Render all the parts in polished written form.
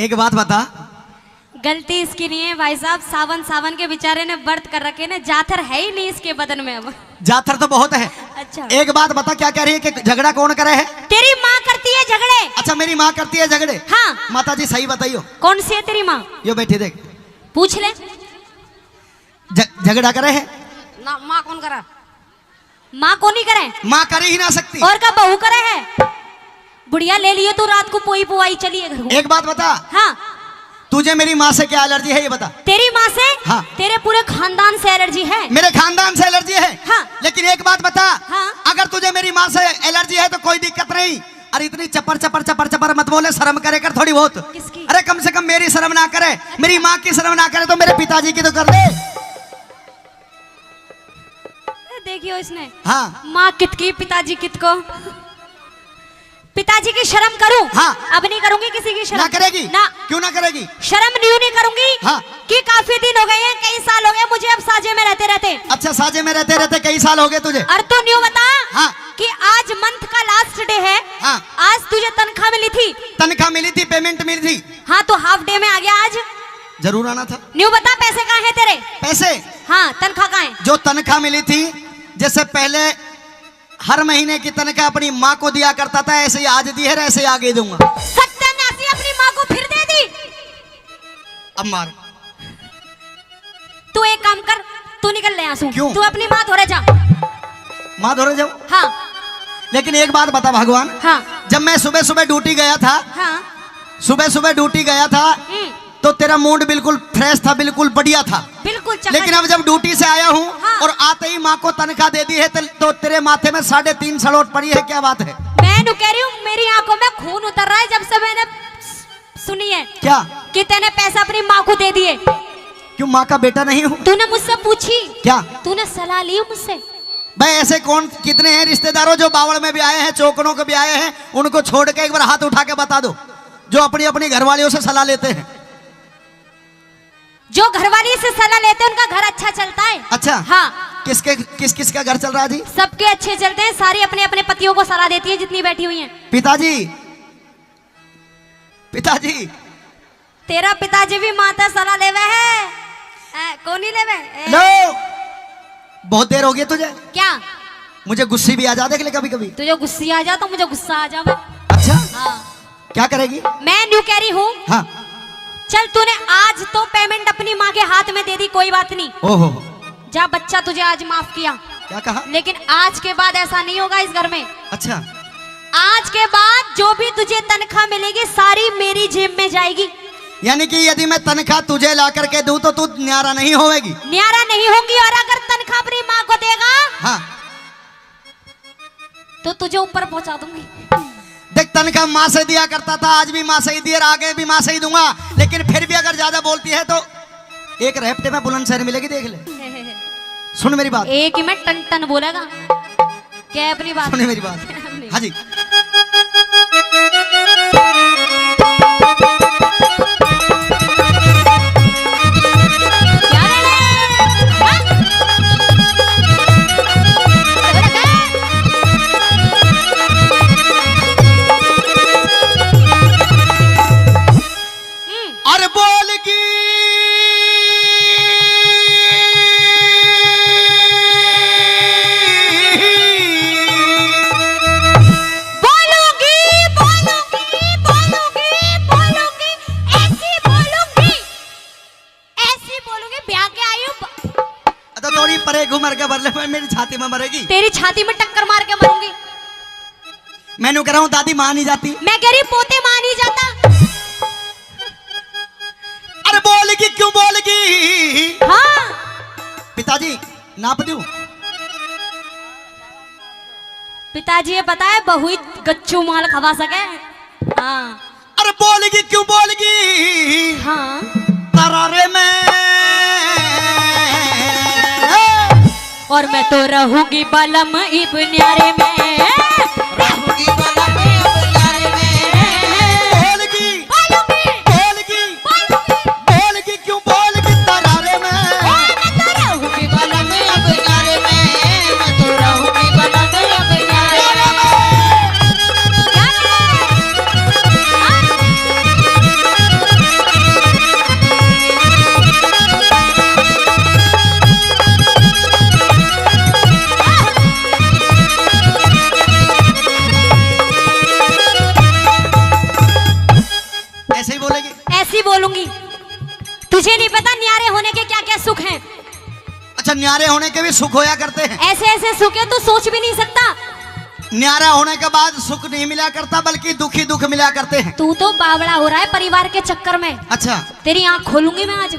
एक बात बता। गलती इसकी नहीं है भाई साहब, सावन के बेचारे ने व्रत कर रखे ने, जाथर है ही नहीं इसके बदन में अब। जाथर तो बहुत है। अच्छा एक बात बता, क्या कह रही है कि झगड़ा कौन करे है? तेरी माँ करती है झगड़े। अच्छा मेरी माँ करती है झगड़े? हाँ। माता जी सही बताइयो। कौन सी है तेरी माँ? यो बैठी देख, पूछ ले। झगड़ा करे है ना, माँ कौन करा? माँ कौन ही करे? माँ कर ही ना सकती। और का बहू करे है? बुढ़िया ले लियो तू, रात को पोई पुआई चलिए घर को। एक बात बता। हाँ। तुझे मेरी माँ से क्या एलर्जी है ये बता। तेरी माँ से? हाँ। तेरे पूरे खानदान से एलर्जी है। मेरे खानदान से एलर्जी है। हाँ। लेकिन एक बात बता। हाँ। अगर तुझे मेरी माँ से एलर्जी है तो कोई दिक्कत नहीं। अरे इतनी चपर चपर चपर चपर मत बोले, शर्म करे कर थोड़ी बहुत। किसकी? अरे कम से कम मेरी शर्म ना करे, मेरी माँ की शर्म ना करे तो मेरे पिताजी की तो कर दे। देखियो इसने। हाँ। माँ कितकी, पिताजी कितको। पिताजी की शर्म करूं? हाँ। अब नहीं करूंगी किसी की शर्म। ना करेगी? ना। क्यों ना करेगी? शर्म नहीं करूंगी। हाँ। कि काफी दिन हो गए हैं, कई साल हो गए मुझे अब साजे में रहते रहते। अच्छा साजे में रहते रहते कई साल हो गए तुझे? और तू न्यू बता। हाँ। कि आज मंथ का लास्ट डे है। हाँ। आज तुझे तनख्वाह मिली थी? तनख्वाह मिली थी, पेमेंट मिली थी। हाँ तो हाफ डे में आ गया आज। जरूर आना था। न्यू बता, पैसे कहाँ है तेरे? पैसे? हाँ, तनख्वाह कहाँ है? जो तनख्वाह मिली थी, जैसे पहले हर महीने की तनख्वाह अपनी माँ को दिया करता था, ऐसे ही आज दी है, ऐसे आगे दूंगा। सत्यानाशी, अपनी माँ को फिर दे दी। अब मार। तू एक काम कर, तू निकल ले आंसू। क्यों? तू अपनी माँ धोरे जा। माँ धोरे जाओ? हाँ। लेकिन एक बात बता भगवान। हाँ। जब मैं सुबह सुबह ड्यूटी गया था, हाँ। सुबह सुबह ड्यूटी गया था तो तेरा मूड बिल्कुल फ्रेश था, बिल्कुल बढ़िया था। बिल्कुल। लेकिन अब जब ड्यूटी से आया हूँ हाँ। और आते ही माँ को तनख्वाह दे दी है तो तेरे माथे में 3.5 सड़ोट पड़ी है, क्या बात है? मैं कह रही हूँ, मेरी आंखों में खून उतर रहा है जब से मैंने सुनी है। क्या? कि तूने पैसा अपनी माँ को दे दिए। क्यों, माँ का बेटा नहीं हूँ? तूने मुझसे पूछी? क्या? तूने सलाह ली मुझसे? भाई ऐसे कौन कितने हैं रिश्तेदारों जो बावड़ में भी आए हैं, चौकनों के भी आए हैं, उनको छोड़ के एक बार हाथ उठा के बता दो जो अपनी अपनी घरवालियों से सलाह लेते हैं। जो घरवाली से सलाह लेते हैं उनका घर अच्छा चलता है। अच्छा। हाँ। किस किस का घर चल रहा है जी? सबके अच्छे चलते हैं, सारी अपने अपने पतियों को सलाह देती है जितनी बैठी हुई हैं। पिताजी, पिताजी। तेरा पिताजी भी माता सलाह लेवे है। कौन ही लेवे? लो, बहुत देर हो गई तुझे। क्या? मुझे गुस्से भी आ जाते हैं कभी कभी। तुझे गुस्से आ जा तो मुझे गुस्सा आ जावे। अच्छा। हाँ। क्या करेगी? मैं न्यू कह रही हूँ। हाँ। चल तूने आज तो पेमेंट अपनी माँ के हाथ में दे दी, कोई बात नहीं। ओहो। जा, बच्चा तुझे आज माफ किया। क्या कहा? लेकिन आज के बाद ऐसा नहीं होगा इस घर में। अच्छा। आज के बाद जो भी तुझे तनख्वाह मिलेगी सारी मेरी जेब में जाएगी। यानी कि यदि मैं तनख्वाह तुझे ला करके दूं तो तू न्यारा नहीं होगी? न्यारा नहीं होंगी। और अगर तनख्वाह अपनी माँ को देगा हाँ तो तुझे ऊपर पहुंचा दूंगी। देख, तनख्वाह माँ से दिया करता था, आज भी माँ से ही दिया, आगे भी माँ से ही दूंगा। लेकिन फिर भी अगर ज्यादा बोलती है तो एक हफ्ते में बुलंदशहर मिलेगी, देख ले। सुन मेरी बात। एक ही में टन टन बोलेगा क्या? अपनी बात सुन मेरी बात। हाँ जी। और बोलगी ब्याह के आई हूँ। तो थोड़ी परे घुमर के बदले में मेरी छाती में मरेगी। तेरी छाती में टक्कर मार के मरूंगी। मैंने कह रहा हूँ दादी मान नहीं जाती। मैं कह रही पोते मान नहीं जाता। अरे बोलगी क्यों बोलगी? हाँ। पिताजी नाप दूं? पिताजी ये पता है बहु ही गच्चू माल खवा सके। हाँ। अरे बोलगी क्यों बोलगी? हाँ। तरारे में और मैं तो रहूंगी बलम इब न्यारे में। रहूंगी बलम इब न्यारे में। बोलगी बोलगी बोलगी क्यों बोलगी? तरारे में मैं तो रहूंगी बलम इब न्यारे में। मैं तो रहूंगी बलम इब न्यारे में। बता न्यारे होने के क्या क्या सुख हैं। अच्छा, न्यारे होने के भी सुख होया करते हैं। ऐसे ऐसे सुख है तू सोच भी नहीं सकता। न्यारा होने के बाद सुख नहीं मिला करता, बल्कि दुखी दुख मिला करते हैं। तू तो बावड़ा हो रहा है परिवार के चक्कर में। अच्छा, तेरी आँख खोलूंगी मैं आज,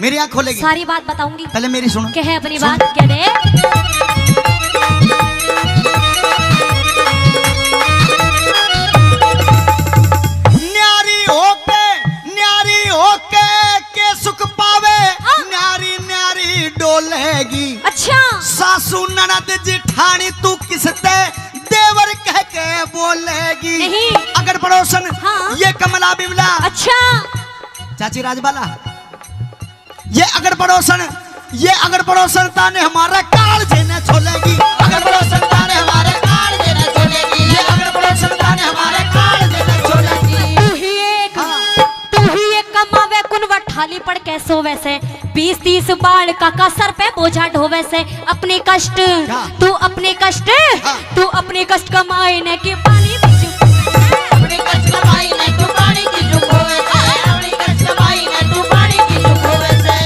मेरी आँख खोलेगी? सारी बात बताऊंगी। पहले मेरी सुनो। क्या है अपनी सुन। बात क्या दे? न्यारी होके के सुख पावे, न्यारी न्यारी डोलेगी। अच्छा, सासू ननद जिठानी तू किसते देवर कह के बोलेगी। नहीं। अगर पड़ोसन हाँ। ये कमला बिमला। अच्छा, चाची राजबाला, ये अगर पड़ोसन ताने हमारा काल जेने छोलेगी। अगर पड़ोसन ताने हमारे काल जेने छोलेगी। ये अगर पड़ोसन ताने हमारे काल जेने छोलेगी। तू ही एक कमावे कुनवट थाली पड़ कैसो वैसे 20-30 बाढ़ का सर पे बोझा ढो वैसे अपने कष्ट तू अपने कष्ट तू अपने कष्ट कमाए न के पानी भी अपने कष्ट कमाई न तू पानी की चुप होवे से, अपने कष्ट कमाई न तू पानी की चुप होवे से।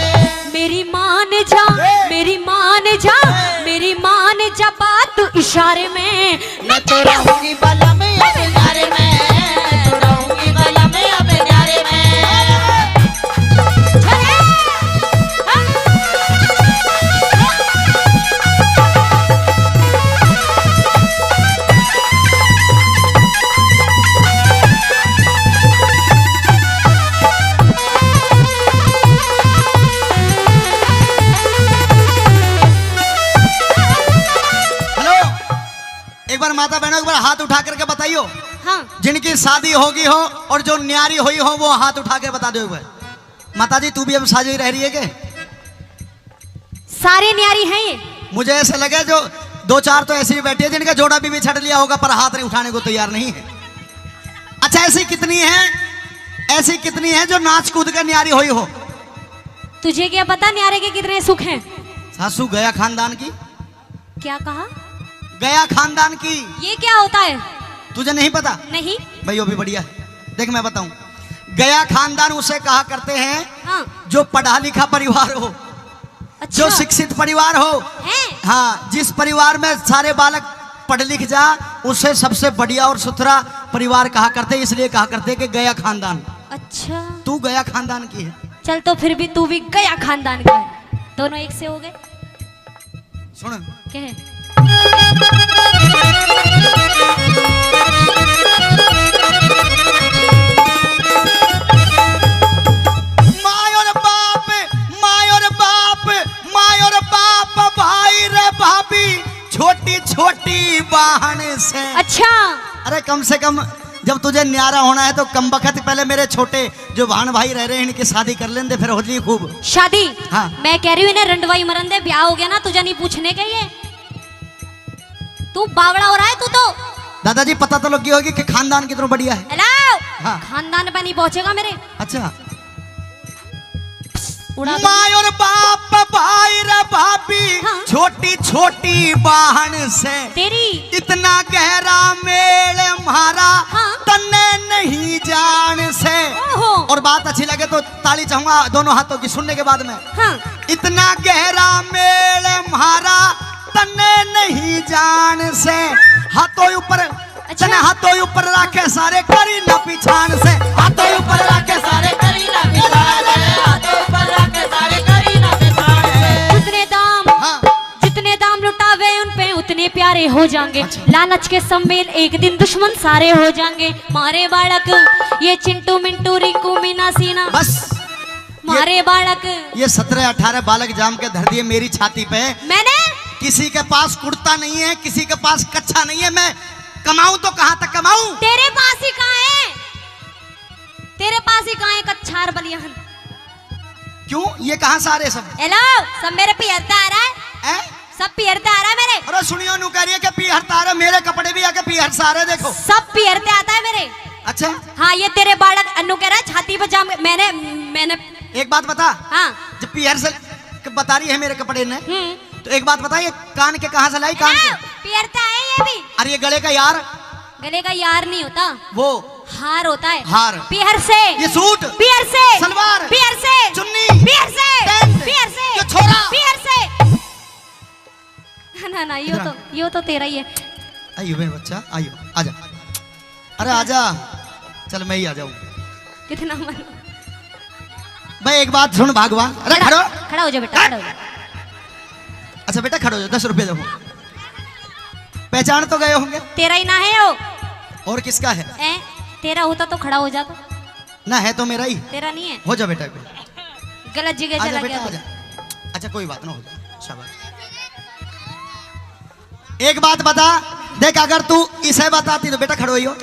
मेरी मान जा बात इशारे में मैं तो रहूंगी बला में अपने न्यारे में, मैं तो रहूंगी बला में अपने न्यारे में। एक बार माता बहनों, एक बार हाथ उठा करके बताइयो। हाँ, जिनकी शादी होगी हो और जो न्यारी हुई हो वो हाथ उठा के बता दो एक बार। माता जी, तू भी अब शादी रह रही है के? सारे न्यारी हैं ये। मुझे ऐसे लगे जो 2-4 तो ऐसी भी बैठी है जिनका जोड़ा भी छड़ लिया होगा पर हाथ नहीं उठाने को तैयार नहीं है। अच्छा, ऐसी कितनी है जो नाच कूद कर न्यारी हुई हो? तुझे क्या पता न्यारे के कितने सुख हैं? सासू गया खानदान की। क्या कहा? गया खानदान की। ये क्या होता है? तुझे नहीं पता? नहीं। भाई वो भी बढ़िया है। देख मैं बताऊं, गया खानदान उसे कहा करते हैं हाँ। जो पढ़ा लिखा परिवार हो। अच्छा। जो शिक्षित परिवार हो। है? हाँ, जिस परिवार में सारे बालक पढ़ लिख जा उसे सबसे बढ़िया और सुथरा परिवार कहा करते, इसलिए कहा करते कि गया खानदान। अच्छा, तू गया खानदान की है। चल तो फिर भी तू भी गया खानदान का है, दोनों एक से हो गए। सुन, क्या है? माय और बाप भाई रे भाभी छोटी छोटी बहन से। अच्छा, अरे कम से कम जब तुझे न्यारा होना है तो कम बखत पहले मेरे छोटे जो बहन भाई रह रहे हैं इनकी शादी कर लेंदे, फिर होती खूब शादी। हाँ। मैं कह रही हूँ इन्हें रंडवाई मरन दे, ब्याह हो गया ना, तुझे नहीं पूछने के ये। तू बावड़ा हो रहा है तू तो। दादाजी पता तो लगी होगी कि खानदान कितना बढ़िया है। हेलो। हाँ। खानदान पे नहीं पहुंचेगा मेरे। अच्छा, उड़ा दो। माय और बाप भाई रे भाभी हाँ। छोटी छोटी बहन से तेरी इतना गहरा मेल हमारा हाँ। तन्ने नहीं जान से। ओहो। और बात अच्छी लगे तो ताली चाहूंगा दोनों हाथों की सुनने के बाद में। हाँ। इतना गहरा मेल हमारा तन्ने नहीं जान से। हाथों ऊपर अच्छा। तने हाथों ऊपर रखे सारे करी ना पिछान से। हाथों ऊपर रखे सारे करी ना बिछाड़ है, हाथों पर रखे सारे करी ना बिछाड़ है। जितने दाम लुटावे उन पे उतने प्यारे हो जाएंगे। अच्छा। लालच के सम्मेल एक दिन दुश्मन सारे हो जाएंगे। मारे बालक ये चिंटू मिंटू रिंकू मीना सीना, बस मारे बालक। ये 17-18 बालक जाम के धर दिए मेरी छाती पे। मैंने किसी के पास कुर्ता नहीं है, किसी के पास कच्चा नहीं है। मैं कमाऊं तो कहां तक कमाऊं? तेरे पास ही कहाँ है? तेरे पास ही कहाँ है कच्छार बलियान? क्यों, ये कहां से आ रहे सब? हेलो, सब मेरे पियरता आ रहा है। हैं? सब पियरता आ रहा है मेरे। अरे सुनियो नु कह रही है कि पीहर तारे, मेरे कपड़े भी आके पीहर से आ रहे देखो। सब पियरते आता है मेरे। अच्छा, हाँ, ये तेरे बालक अन्नू कह रहा है छाती पे जाम। मैंने एक बात बता, हाँ। जब पीहर से बता रही है मेरे कपड़े ने, तो एक बात बता, ये कान के कहां से लाई? कान के? पियरता है ये भी। अरे ये गले का यार, गले का यार नहीं होता, वो हार होता है। हार। पियर से। ये सूट। पियर से। सलवार। पियर से। चुन्नी। पियर से। पैंट। पियर से। ये छोरा। पियर से। ना ना यो तो तेरा ही है। आइयो मेरे बच्चा, आइयो, आजा। अरे आजा, चल मैं ही आ जाऊं। कितना मन। भाई एक बात सुन भगवान। अरे खड़ो। खड़ा हो जा बेटा, खड़ा हो जा। अच्छा बेटा खड़ो हो जाओ, 10 रुपए दो। पहचान तो गए होंगे। तेरा ही ना है वो। और किसका है? तेरा होता तो खड़ा हो जाता। ना है तो मेरा ही। तेरा नहीं है। हो जा बेटा। गलत जगह चला गया आजा। अच्छा कोई बात ना, हो जा, शाबाश। एक बात बता, देख अगर तू इसे बताती तो बेटा खड़ो ही हो,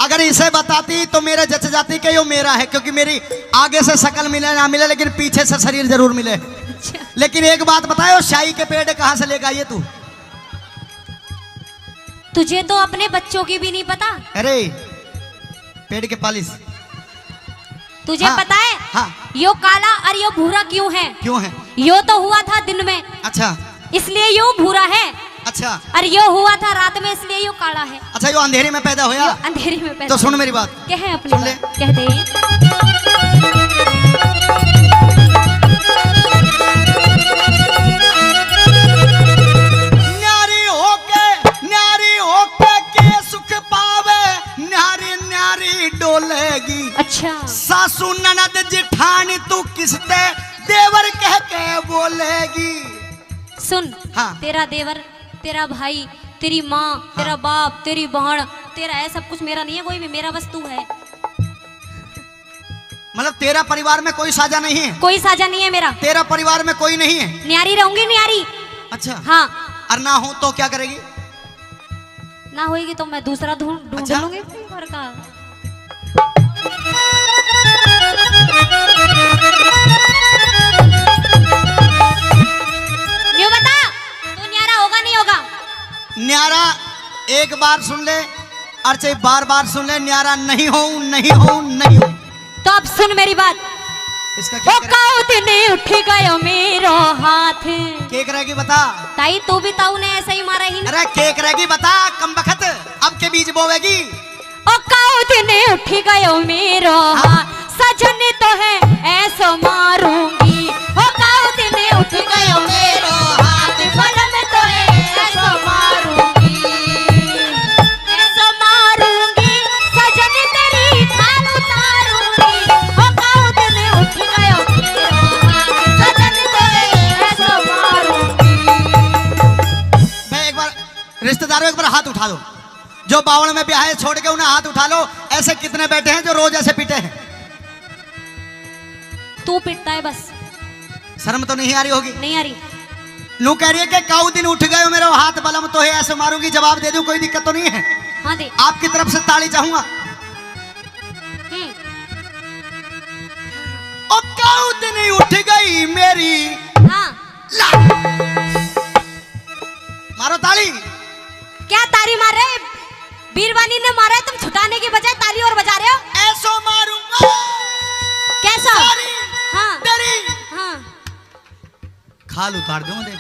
अगर इसे बताती तो मेरे जच जाती कि यो मेरा है, क्योंकि मेरी आगे से शक्ल मिले ना मिले लेकिन पीछे से शरीर जरूर मिले। अच्छा। लेकिन एक बात बताओ, शाही के पेड़ कहां से लेकर आई है तू? तुझे तो अपने बच्चों की भी नहीं पता। अरे पेड़ के पालिश तुझे हाँ, पता है? हाँ। यो काला और यो भूरा क्यों है? क्यों है? यो तो हुआ था दिन में, अच्छा इसलिए यो भूरा है। अच्छा। और यो हुआ था रात में, इसलिए यो काला है। अच्छा यो अंधेरे में पैदा होया? अंधेरे में पैदा। तो सुन मेरी बात। कह अपनी सुन ले। बात, कह दे। न्यारी होके के सुख पावे, न्यारी न्यारी डोलेगी। अच्छा। सासू ननद जिठानी तू किसते देवर कह के बोलेगी। सुन। हाँ। तेरा देवर, तेरा भाई, तेरी माँ, तेरा बाप, तेरी बहन, तेरा है सब कुछ मेरा नहीं है कोई भी, मेरा बस तू है। मतलब तेरा परिवार में कोई साझा नहीं है? कोई साझा नहीं है मेरा। तेरा परिवार में कोई नहीं है? न्यारी रहूंगी, न्यारी। अच्छा हाँ। और ना हो तो क्या करेगी? ना होएगी तो मैं दूसरा ढूंढ अच्छा? लूंगी घर का। न्यू बता, तू न्यारा होगा नहीं होगा? न्यारा एक बार सुन ले और चाहे बार बार सुन ले, न्यारा नहीं हो, नहीं हो, नहीं हो। तो अब सुन मेरी बात। इसका क्या करे? दिन उठ गयो मेरो हाथ। केक रहेगी बता। ताई तू भी ताऊ ने ऐसा ही मारा ही ना। अरे केक रहेगी बता, कम बखत अब के बीज बोवेगी। ओ काऊ दिन उठ गयो मेरो हाथ, सजन तो है ऐसा मारूंगी। ओ काऊ दिन उठ गयो मेरो हाथ, बलम तो है ऐसा मारूंगी, ऐसा मारूंगी, सजन तेरी खाल उतारूंगी। ओ काऊ दिन उठ गयो मेरो हाथ, सजन तो है ऐसा मारूंगी। मैं एक बार रिश्तेदारों एक बार हाथ उठा दो, जो बावड़ में ब्याह है छोड़ के उन्हें हाथ उठा लो। ऐसे कितने बैठे हैं जो रोज ऐसे पीटे हैं? तू पिटता है बस। शर्म तो नहीं आ रही होगी? नहीं आ रही। नू कह रही है कि काऊ दिन उठ गए मेरा हाथ बलम तो है ऐसे मारूंगी। जवाब दे दूं, कोई दिक्कत तो नहीं है? हाँ दे। आपकी तरफ से ताली चाहूंगा। ओ काऊ दिन उठ गई मेरी। हाँ। ला मारो ताली। क्या ताली मार रहे? बीरवानी ने मारा है, तुम छुटाने की बजाय ताली और बजा रहे हो। ऐसो मारूंगा। कैसा? ताली। हाँ। तेरी। हाँ। खाल उतार दूं देख।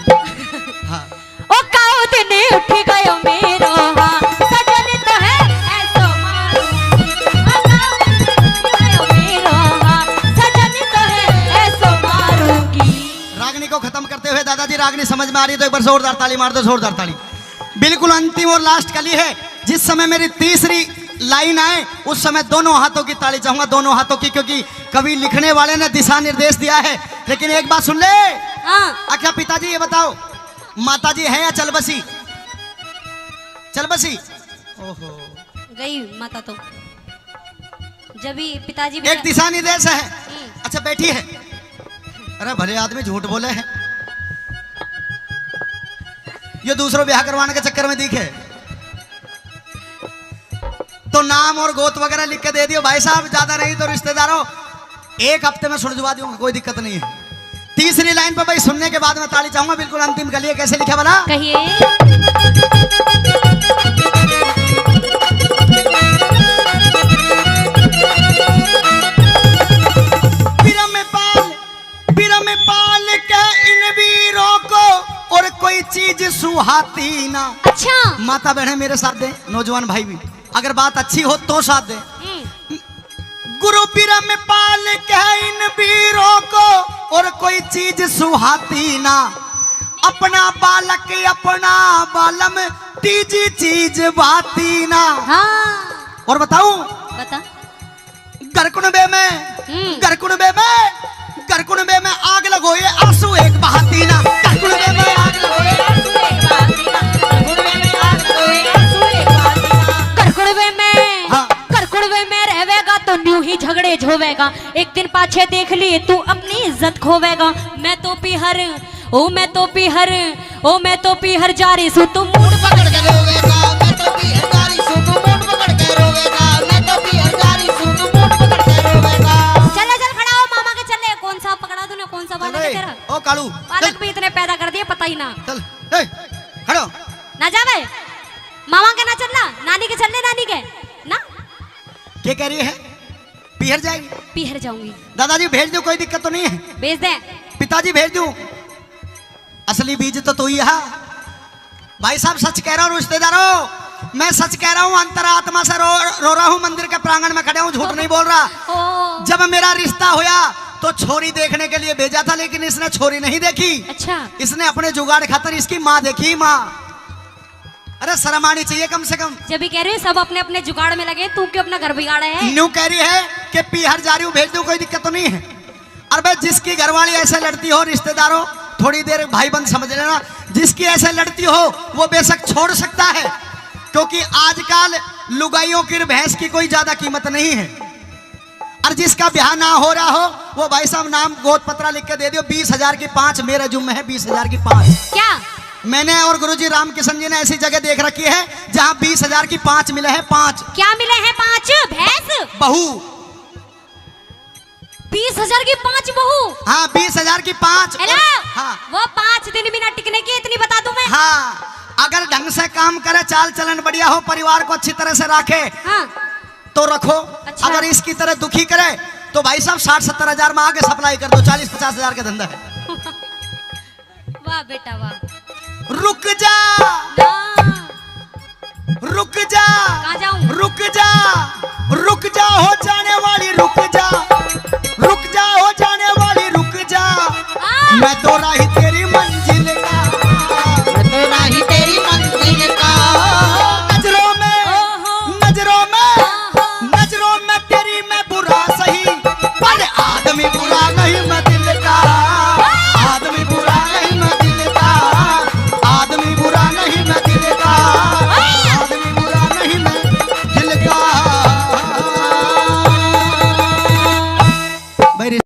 हाँ। ओ काऊ दिन उठ गयो मेरो हाथ, सजन तो है ऐसो मारूंगी। ओ काऊ दिन उठ गयो मेरो हाथ, सजन तो है ऐसो मारूंगी। रागनी को खत्म करते हुए दादाजी, रागनी समझ में आ रही है तो एक बार जोरदार ताली मार दो, जोरदार ताली। बिल्कुल अंतिम और लास्ट कली है। जिस समय मेरी तीसरी लाइन आए उस समय दोनों हाथों की ताली चाहूंगा, दोनों हाथों की, क्योंकि कवि लिखने वाले ने दिशा निर्देश दिया है। लेकिन एक बात सुन ले। हाँ। अच्छा पिताजी ये बताओ, माताजी है या चल बसी? चल बसी। ओहो गई माता तो जब भी पिताजी एक दिशा निर्देश है। अच्छा बैठी है। अरे भले आदमी झूठ बोले हैं, ये दूसरों ब्याह करवाने के चक्कर में दिखे तो नाम और गोत वगैरह लिख के दे दियो भाई साहब, ज्यादा नहीं तो रिश्तेदारों 1 हफ्ते में सुलझवा दूंगा, कोई दिक्कत नहीं है। तीसरी लाइन पर भाई सुनने के बाद में ताली चाहूंगा। बिल्कुल अंतिम कलिए कैसे लिखा बना? कहिए। बिरम पाल के इन वीरों को और कोई चीज सुहाती ना। अच्छा। माता बहन मेरे साथ दे, नौजवान भाई भी, अगर बात अच्छी हो तो साथ दे। गुरु बिरम पाल कह इन वीरों को और कोई चीज सुहाती ना, अपना बालक अपना बालम तीजी चीज बाती ना। हाँ और बताऊं बता। गरकुंबे में गरकुंबे में आग लगो ये आंसू एक बहाती ना। गरकुंबे में आग लगो ये आंसू एक बहाती ना। करकुड़वे में रहेगा तो न्यू ही झगड़े झोवेगा, एक दिन पाछे देख लिए तू अपनी इज्जत खोवेगा। मैं तो पीहर मैं तो पीहर जारी सू तू मूड पकड़ के रोवेगा, मैं तो पीहर जारी सू तू मूड पकड़ के रोवेगा, मैं तो पीहर जारी सू तू मूड पकड़ के रोवेगा। चल खड़ा हो मामा के चले। कौन सा पकड़ा तूने, कौन सा बालक है तेरा? ओ कालू बालक भी इतने पैदा कर दिए पता ही ना। चल ए खड़ो ना जावे मामा के ना चलना, नानी के चलने, नानी के ना। क्या कह रही है? पीहर जाएगी? पीहर जाऊंगी। दादाजी भेज दो, कोई दिक्कत तो नहीं है? भेज दे। पिताजी भेज दूं? असली बीज तो तू ही है भाई साहब। सच कह रहा हूँ रिश्तेदारों, मैं सच कह रहा हूँ, अंतरात्मा से रो रहा हूँ। मंदिर के प्रांगण में खड़ा हूँ, झूठ नहीं बोल रहा। ओ जब मेरा रिश्ता होया तो छोरी देखने के लिए भेजा था, लेकिन इसने छोरी नहीं देखी। अच्छा। इसने अपने जुगाड़ खातर इसकी माँ देखी। माँ, अरे शर्म आनी चाहिए कम से कम। जब भी कह रही है सब अपने अपने जुगाड़ में लगे, तू क्यों अपना घर बिगाड़ा है? न्यू कह रही है कि पीहर जा रही हूँ, भेज दूं, कोई दिक्कत तो नहीं है? और भाई जिसकी घरवाली ऐसे लड़ती हो रिश्तेदारों, थोड़ी देर भाई बंद समझ लेना, जिसकी ऐसे लड़ती हो वो बेशक छोड़ सकता है, क्योंकि आजकल लुगाइयों की भैंस की कोई ज्यादा कीमत नहीं है। और जिसका ब्याह ना हो रहा हो वो भाई साहब नाम गोद पत्रा लिख के दे दियो, 20,000 की 5 मेरे जुम्मे है, 20,000 की 5। क्या? मैंने और गुरुजी रामकिशन जी ने ऐसी जगह देख रखी है जहां 20,000 की 5 मिले हैं। 5 क्या मिले हैं? 5 भैंस बहू। 20,000 की 5 बहू? हाँ 20,000 की 5। हेलो। हाँ वो 5 दिन भी ना टिकने की, इतनी बता दूं मैं। हाँ, अगर ढंग से काम करे, चाल चलन बढ़िया हो, परिवार को अच्छी तरह से रखे, हाँ तो रखो। अच्छा। अगर इसकी तरह दुखी करे तो भाई साहब 60-70 हजार में आगे सप्लाई कर दो, 40-50 हजार का धंधा है। वाह बेटा वाह। रुक जा ना। रुक जा कहाँ जाऊं? रुक जा रुक जा हो जाने वाली, रुक जा हो जाने वाली, रुक जा। हाँ। मैं तो राही तेरी मंजिल का, मैं तो राही तेरी मंजिल का। नजरों में तेरी मैं बुरा सही, पर आदमी बुरा नहीं मैं दिल का। आदमी बुरा नहीं मैं दिल का। आदमी बुरा नहीं मैं दिल का। आदमी बुरा नहीं मैं दिल का। भाई